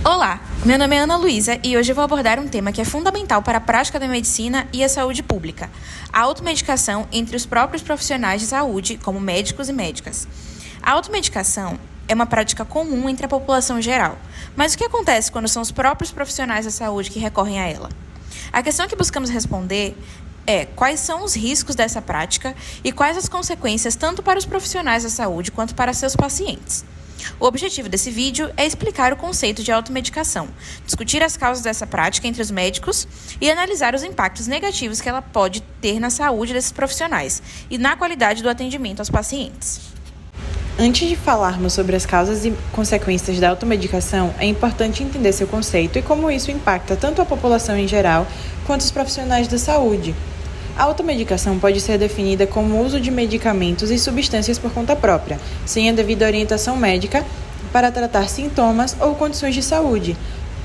Olá, meu nome é Ana Luísa e hoje eu vou abordar um tema que é fundamental para a prática da medicina e a saúde pública: a automedicação entre os próprios profissionais de saúde, como médicos e médicas. A automedicação é uma prática comum entre a população geral, mas o que acontece quando são os próprios profissionais da saúde que recorrem a ela? A questão que buscamos responder é quais são os riscos dessa prática e quais as consequências tanto para os profissionais da saúde quanto para seus pacientes. O objetivo desse vídeo é explicar o conceito de automedicação, discutir as causas dessa prática entre os médicos e analisar os impactos negativos que ela pode ter na saúde desses profissionais e na qualidade do atendimento aos pacientes. Antes de falarmos sobre as causas e consequências da automedicação, é importante entender seu conceito e como isso impacta tanto a população em geral quanto os profissionais da saúde. A automedicação pode ser definida como o uso de medicamentos e substâncias por conta própria, sem a devida orientação médica, para tratar sintomas ou condições de saúde.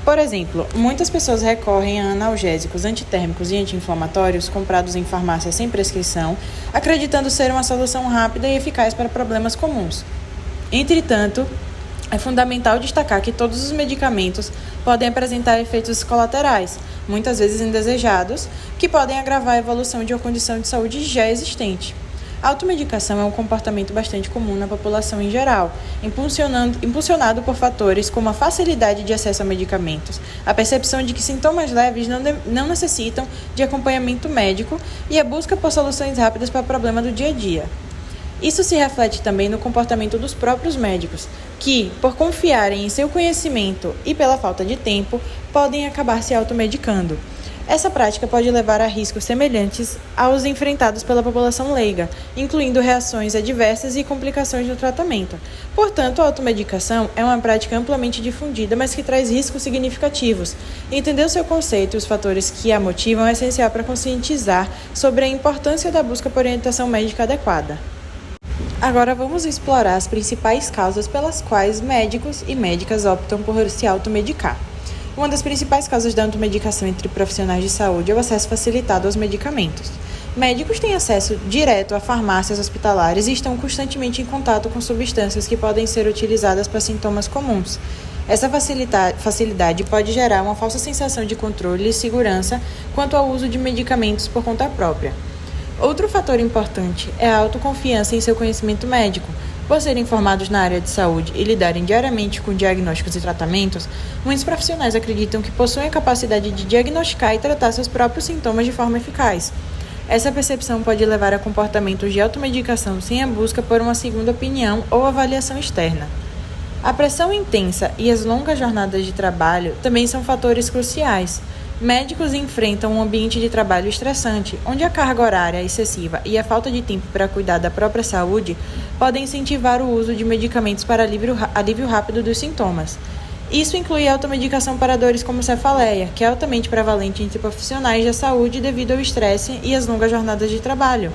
Por exemplo, muitas pessoas recorrem a analgésicos, antitérmicos e anti-inflamatórios comprados em farmácias sem prescrição, acreditando ser uma solução rápida e eficaz para problemas comuns. Entretanto, é fundamental destacar que todos os medicamentos podem apresentar efeitos colaterais, muitas vezes indesejados, que podem agravar a evolução de uma condição de saúde já existente. A automedicação é um comportamento bastante comum na população em geral, impulsionado por fatores como a facilidade de acesso a medicamentos, a percepção de que sintomas leves não necessitam de acompanhamento médico e a busca por soluções rápidas para o problema do dia a dia. Isso se reflete também no comportamento dos próprios médicos, que, por confiarem em seu conhecimento e pela falta de tempo, podem acabar se automedicando. Essa prática pode levar a riscos semelhantes aos enfrentados pela população leiga, incluindo reações adversas e complicações no tratamento. Portanto, a automedicação é uma prática amplamente difundida, mas que traz riscos significativos. Entender o seu conceito e os fatores que a motivam é essencial para conscientizar sobre a importância da busca por orientação médica adequada. Agora vamos explorar as principais causas pelas quais médicos e médicas optam por se automedicar. Uma das principais causas da automedicação entre profissionais de saúde é o acesso facilitado aos medicamentos. Médicos têm acesso direto a farmácias hospitalares e estão constantemente em contato com substâncias que podem ser utilizadas para sintomas comuns. Essa facilidade pode gerar uma falsa sensação de controle e segurança quanto ao uso de medicamentos por conta própria. Outro fator importante é a autoconfiança em seu conhecimento médico. Por serem formados na área de saúde e lidarem diariamente com diagnósticos e tratamentos, muitos profissionais acreditam que possuem a capacidade de diagnosticar e tratar seus próprios sintomas de forma eficaz. Essa percepção pode levar a comportamentos de automedicação sem a busca por uma segunda opinião ou avaliação externa. A pressão intensa e as longas jornadas de trabalho também são fatores cruciais. Médicos enfrentam um ambiente de trabalho estressante, onde a carga horária excessiva e a falta de tempo para cuidar da própria saúde podem incentivar o uso de medicamentos para alívio rápido dos sintomas. Isso inclui a automedicação para dores como cefaleia, que é altamente prevalente entre profissionais da saúde devido ao estresse e às longas jornadas de trabalho.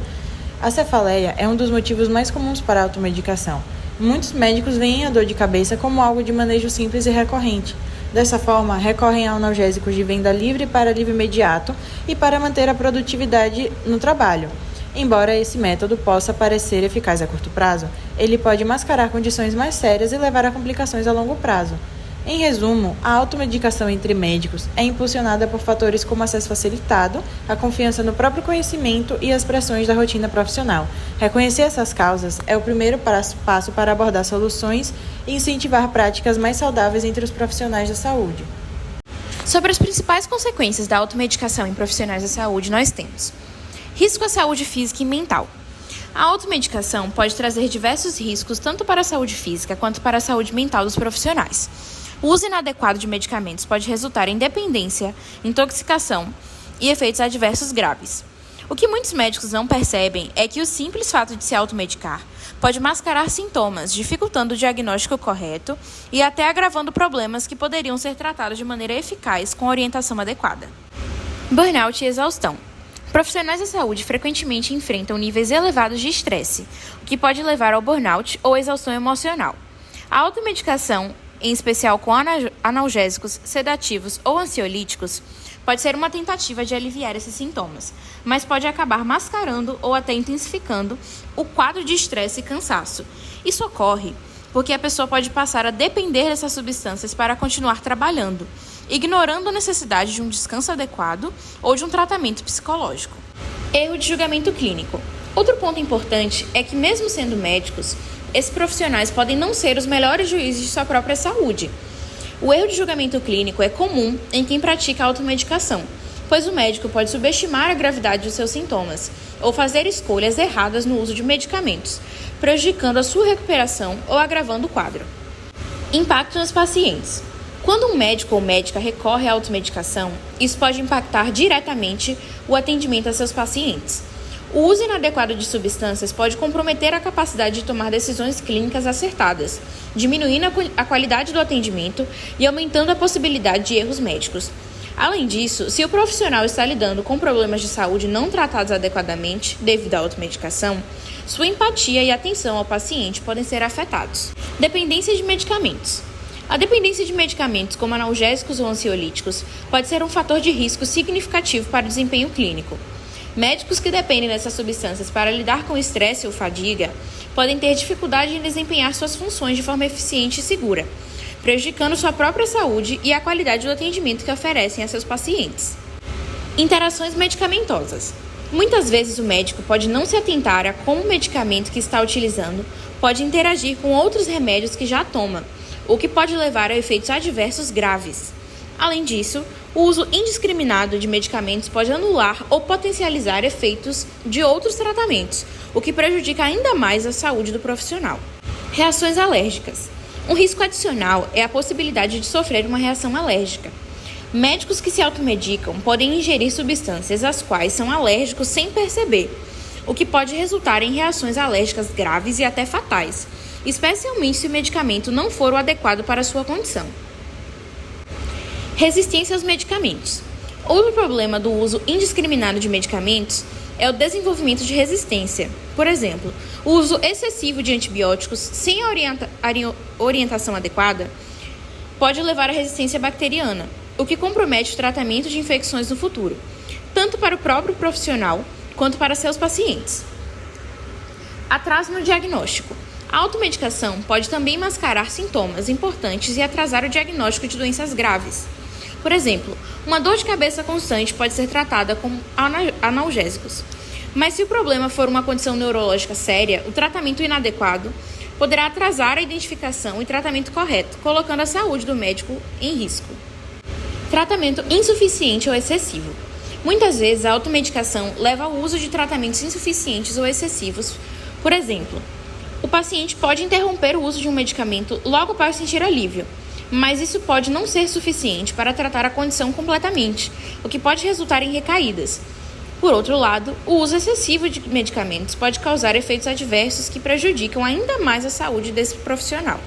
A cefaleia é um dos motivos mais comuns para a automedicação. Muitos médicos veem a dor de cabeça como algo de manejo simples e recorrente. Dessa forma, recorrem a analgésicos de venda livre para alívio imediato e para manter a produtividade no trabalho. Embora esse método possa parecer eficaz a curto prazo, ele pode mascarar condições mais sérias e levar a complicações a longo prazo. Em resumo, a automedicação entre médicos é impulsionada por fatores como acesso facilitado, a confiança no próprio conhecimento e as pressões da rotina profissional. Reconhecer essas causas é o primeiro passo para abordar soluções e incentivar práticas mais saudáveis entre os profissionais da saúde. Sobre as principais consequências da automedicação em profissionais da saúde, nós temos: risco à saúde física e mental. A automedicação pode trazer diversos riscos tanto para a saúde física quanto para a saúde mental dos profissionais. O uso inadequado de medicamentos pode resultar em dependência, intoxicação e efeitos adversos graves. O que muitos médicos não percebem é que o simples fato de se automedicar pode mascarar sintomas, dificultando o diagnóstico correto e até agravando problemas que poderiam ser tratados de maneira eficaz com orientação adequada. Burnout e exaustão. Profissionais da saúde frequentemente enfrentam níveis elevados de estresse, o que pode levar ao burnout ou exaustão emocional. A automedicação, em especial com analgésicos, sedativos ou ansiolíticos, pode ser uma tentativa de aliviar esses sintomas, mas pode acabar mascarando ou até intensificando o quadro de estresse e cansaço. Isso ocorre porque a pessoa pode passar a depender dessas substâncias para continuar trabalhando, ignorando a necessidade de um descanso adequado ou de um tratamento psicológico. Erro de julgamento clínico. Outro ponto importante é que, mesmo sendo médicos, esses profissionais podem não ser os melhores juízes de sua própria saúde. O erro de julgamento clínico é comum em quem pratica automedicação, pois o médico pode subestimar a gravidade dos seus sintomas ou fazer escolhas erradas no uso de medicamentos, prejudicando a sua recuperação ou agravando o quadro. Impacto nos pacientes. Quando um médico ou médica recorre à automedicação, isso pode impactar diretamente o atendimento a seus pacientes. O uso inadequado de substâncias pode comprometer a capacidade de tomar decisões clínicas acertadas, diminuindo a qualidade do atendimento e aumentando a possibilidade de erros médicos. Além disso, se o profissional está lidando com problemas de saúde não tratados adequadamente devido à automedicação, sua empatia e atenção ao paciente podem ser afetados. Dependência de medicamentos. A dependência de medicamentos como analgésicos ou ansiolíticos pode ser um fator de risco significativo para o desempenho clínico. Médicos que dependem dessas substâncias para lidar com estresse ou fadiga podem ter dificuldade em desempenhar suas funções de forma eficiente e segura, prejudicando sua própria saúde e a qualidade do atendimento que oferecem a seus pacientes. Interações medicamentosas. Muitas vezes o médico pode não se atentar a como o medicamento que está utilizando pode interagir com outros remédios que já toma, o que pode levar a efeitos adversos graves. Além disso, o uso indiscriminado de medicamentos pode anular ou potencializar efeitos de outros tratamentos, o que prejudica ainda mais a saúde do profissional. Reações alérgicas. Um risco adicional é a possibilidade de sofrer uma reação alérgica. Médicos que se automedicam podem ingerir substâncias às quais são alérgicos sem perceber, o que pode resultar em reações alérgicas graves e até fatais, especialmente se o medicamento não for o adequado para a sua condição. Resistência aos medicamentos. Outro problema do uso indiscriminado de medicamentos é o desenvolvimento de resistência. Por exemplo, o uso excessivo de antibióticos sem a orientação adequada pode levar à resistência bacteriana, o que compromete o tratamento de infecções no futuro, tanto para o próprio profissional quanto para seus pacientes. Atraso no diagnóstico. A automedicação pode também mascarar sintomas importantes e atrasar o diagnóstico de doenças graves. Por exemplo, uma dor de cabeça constante pode ser tratada com analgésicos. Mas se o problema for uma condição neurológica séria, o tratamento inadequado poderá atrasar a identificação e tratamento correto, colocando a saúde do médico em risco. Tratamento insuficiente ou excessivo. Muitas vezes a automedicação leva ao uso de tratamentos insuficientes ou excessivos. Por exemplo, o paciente pode interromper o uso de um medicamento logo após sentir alívio, mas isso pode não ser suficiente para tratar a condição completamente, o que pode resultar em recaídas. Por outro lado, o uso excessivo de medicamentos pode causar efeitos adversos que prejudicam ainda mais a saúde desse profissional.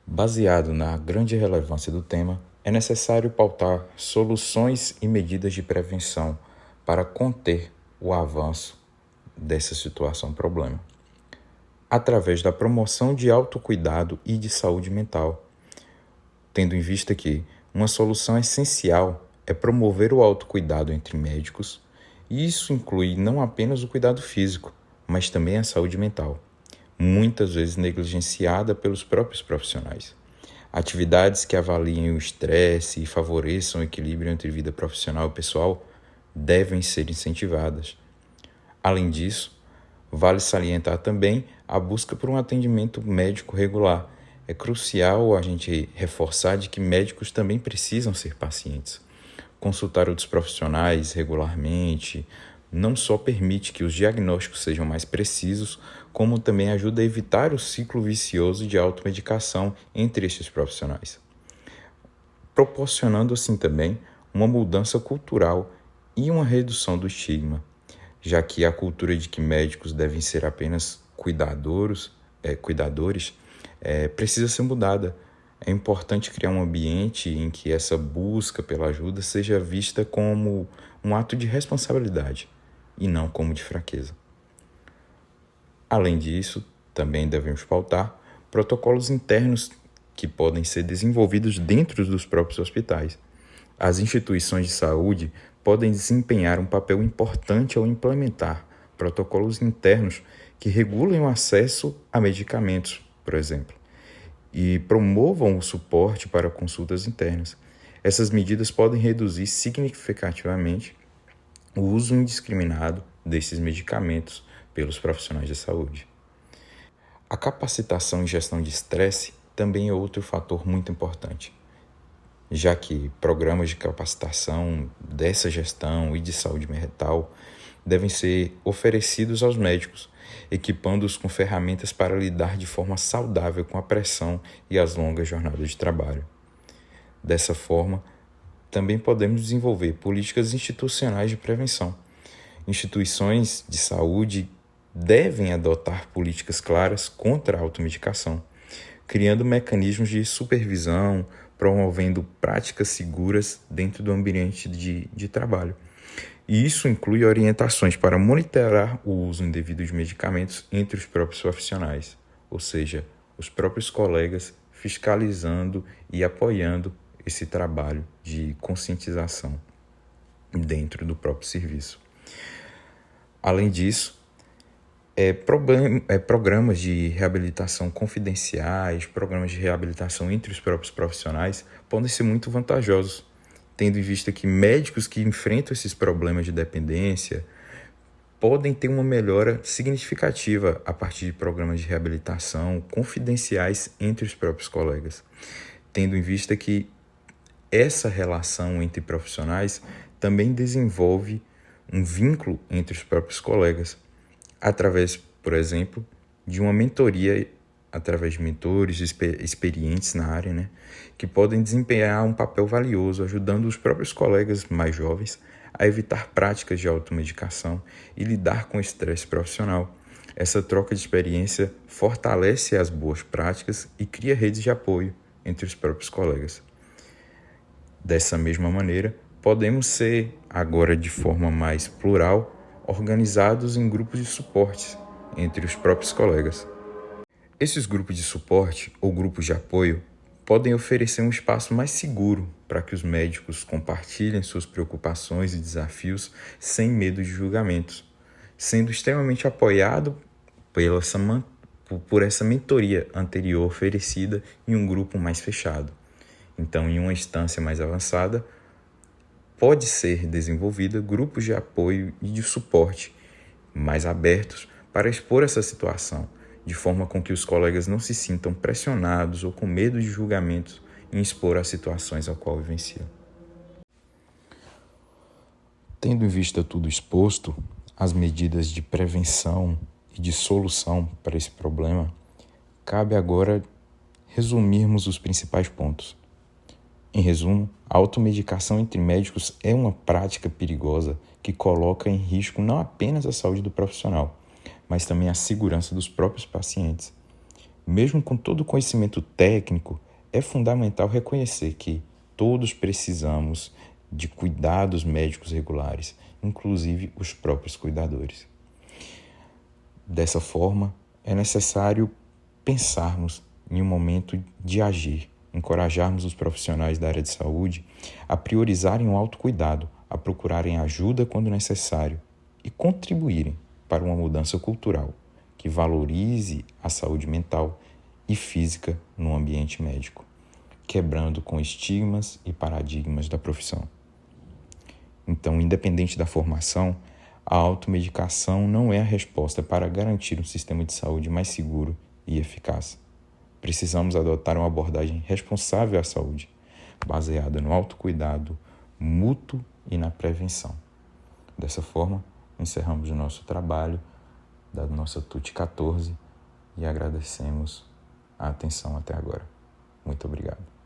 Baseado na grande relevância do tema, é necessário pautar soluções e medidas de prevenção para conter o avanço dessa situação-problema, através da promoção de autocuidado e de saúde mental, tendo em vista que uma solução essencial é promover o autocuidado entre médicos, e isso inclui não apenas o cuidado físico, mas também a saúde mental, muitas vezes negligenciada pelos próprios profissionais. Atividades que avaliem o estresse e favoreçam o equilíbrio entre vida profissional e pessoal devem ser incentivadas. Além disso, vale salientar também a busca por um atendimento médico regular. É crucial a gente reforçar de que médicos também precisam ser pacientes. Consultar outros profissionais regularmente não só permite que os diagnósticos sejam mais precisos, como também ajuda a evitar o ciclo vicioso de automedicação entre estes profissionais, proporcionando assim também uma mudança cultural e uma redução do estigma, já que a cultura de que médicos devem ser apenas cuidadores, precisa ser mudada. É importante criar um ambiente em que essa busca pela ajuda seja vista como um ato de responsabilidade e não como de fraqueza. Além disso, também devemos pautar protocolos internos que podem ser desenvolvidos dentro dos próprios hospitais. As instituições de saúde podem desempenhar um papel importante ao implementar protocolos internos que regulem o acesso a medicamentos por exemplo, e promovam o suporte para consultas internas. Essas medidas podem reduzir significativamente o uso indiscriminado desses medicamentos pelos profissionais de saúde. A capacitação em gestão de estresse também é outro fator muito importante, já que programas de capacitação dessa gestão e de saúde mental devem ser oferecidos aos médicos, equipando-os com ferramentas para lidar de forma saudável com a pressão e as longas jornadas de trabalho. Dessa forma, também podemos desenvolver políticas institucionais de prevenção. Instituições de saúde devem adotar políticas claras contra a automedicação, criando mecanismos de supervisão, promovendo práticas seguras dentro do ambiente de trabalho. E isso inclui orientações para monitorar o uso indevido de medicamentos entre os próprios profissionais, ou seja, os próprios colegas fiscalizando e apoiando esse trabalho de conscientização dentro do próprio serviço. Além disso, programas de reabilitação confidenciais, programas de reabilitação entre os próprios profissionais podem ser muito vantajosos, tendo em vista que médicos que enfrentam esses problemas de dependência podem ter uma melhora significativa a partir de programas de reabilitação confidenciais entre os próprios colegas, tendo em vista que essa relação entre profissionais também desenvolve um vínculo entre os próprios colegas, através, por exemplo, de uma mentoria, através de mentores experientes na área, que podem desempenhar um papel valioso, ajudando os próprios colegas mais jovens a evitar práticas de automedicação e lidar com o estresse profissional. Essa troca de experiência fortalece as boas práticas e cria redes de apoio entre os próprios colegas. Dessa mesma maneira, podemos ser, agora de forma mais plural, organizados em grupos de suporte entre os próprios colegas. Esses grupos de suporte ou grupos de apoio podem oferecer um espaço mais seguro para que os médicos compartilhem suas preocupações e desafios sem medo de julgamentos, sendo extremamente apoiado por essa mentoria anterior oferecida em um grupo mais fechado. Então, em uma instância mais avançada, pode ser desenvolvida grupos de apoio e de suporte mais abertos para expor essa situação, de forma com que os colegas não se sintam pressionados ou com medo de julgamentos em expor as situações ao qual vivenciam. Tendo em vista tudo exposto, as medidas de prevenção e de solução para esse problema, cabe agora resumirmos os principais pontos. Em resumo, a automedicação entre médicos é uma prática perigosa que coloca em risco não apenas a saúde do profissional, mas também a segurança dos próprios pacientes. Mesmo com todo o conhecimento técnico, é fundamental reconhecer que todos precisamos de cuidados médicos regulares, inclusive os próprios cuidadores. Dessa forma, é necessário pensarmos em um momento de agir, encorajarmos os profissionais da área de saúde a priorizarem o autocuidado, a procurarem ajuda quando necessário e contribuírem para uma mudança cultural que valorize a saúde mental e física no ambiente médico, quebrando com estigmas e paradigmas da profissão. Então, independente da formação, a automedicação não é a resposta para garantir um sistema de saúde mais seguro e eficaz. Precisamos adotar uma abordagem responsável à saúde, baseada no autocuidado mútuo e na prevenção. Dessa forma, encerramos o nosso trabalho da nossa TUT 14 e agradecemos a atenção até agora. Muito obrigado.